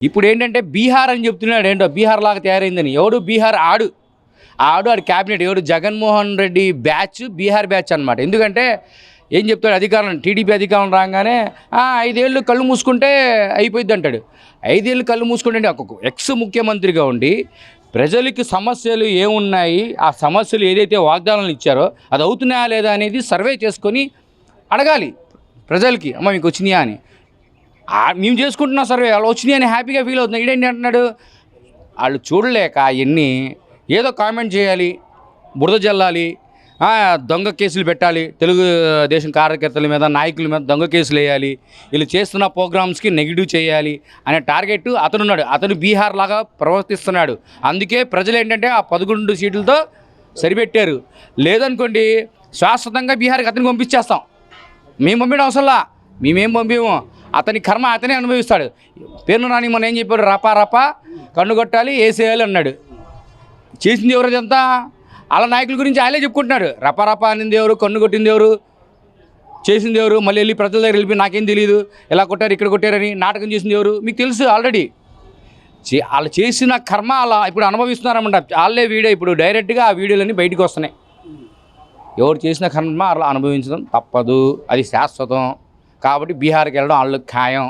ఇప్పుడు ఏంటంటే బీహార్ అని చెప్తున్నాడు, ఏంటో బీహార్ లాగా తయారైందని. ఎవడు బీహార్? ఆడు క్యాబినెట్ ఎవడు? జగన్మోహన్ రెడ్డి బ్యాచ్, బీహార్ బ్యాచ్ అనమాట. ఎందుకంటే ఏం చెప్తాడు, అధికారం టీడీపీ అధికారం రాగానే 5 ఏళ్ళు కళ్ళు మూసుకుంటే అయిపోయింది అంటాడు. 5 ఏళ్ళు కళ్ళు మూసుకుంటే ఒక ఎక్స్ ముఖ్యమంత్రిగా ఉండి ప్రజలకి సమస్యలు ఏమున్నాయి, ఆ సమస్యలు ఏదైతే వాగ్దానాలు ఇచ్చారో అది అవుతున్నాయా లేదా అనేది సర్వే చేసుకొని అడగాలి ప్రజలకి. అమ్మ మీకు వచ్చినాయా అని. మేము చేసుకుంటున్నాం సర్వే, వాళ్ళు వచ్చినాయి అని హ్యాపీగా ఫీల్ అవుతున్నాం. ఇదేంటి అంటున్నాడు, వాళ్ళు చూడలేక అవన్నీ ఏదో కామెంట్ చేయాలి, బురద జల్లాలి, దొంగ కేసులు పెట్టాలి, తెలుగుదేశం కార్యకర్తల మీద, నాయకుల మీద దొంగ కేసులు వేయాలి, వీళ్ళు చేస్తున్న ప్రోగ్రామ్స్కి నెగిటివ్ చేయాలి అనే టార్గెట్ అతనున్నాడు. అతను బీహార్ లాగా ప్రవర్తిస్తున్నాడు. అందుకే ప్రజలు ఏంటంటే ఆ 11 సీట్లతో సరిపెట్టారు. లేదనుకోండి శాశ్వతంగా బీహార్కి అతన్ని పంపించేస్తాం. మేము పంపించడం అవసరంలా, మేమేం పంపించము. అతని కర్మ అతనే అనుభవిస్తాడు. పేరును రాని మనం ఏం చెప్పాడు, రపా కన్ను కొట్టాలి వేసేయాలి అన్నాడు. చేసింది ఎవరు? అదంతా వాళ్ళ నాయకుల గురించి ఆయనే చెప్పుకుంటున్నాడు. రపా అనింది ఎవరు, కన్ను కొట్టింది ఎవరు, చేసింది ఎవరు, మళ్ళీ వెళ్ళి ప్రజల దగ్గర వెళ్ళి నాకేం తెలియదు, ఎలా కొట్టారు ఇక్కడ కొట్టారని నాటకం చేసింది ఎవరు మీకు తెలుసు ఆల్రెడీ. వాళ్ళు చేసిన కర్మ అలా ఇప్పుడు అనుభవిస్తున్నారన్నమాట. వాళ్ళే వీడియో ఇప్పుడు డైరెక్ట్గా ఆ వీడియోలన్నీ బయటకు వస్తున్నాయి. ఎవరు చేసిన కర్మ అలా అనుభవించడం తప్పదు, అది శాశ్వతం. కాబట్టి బీహార్కి వెళ్ళడం వాళ్ళు ఖాయం.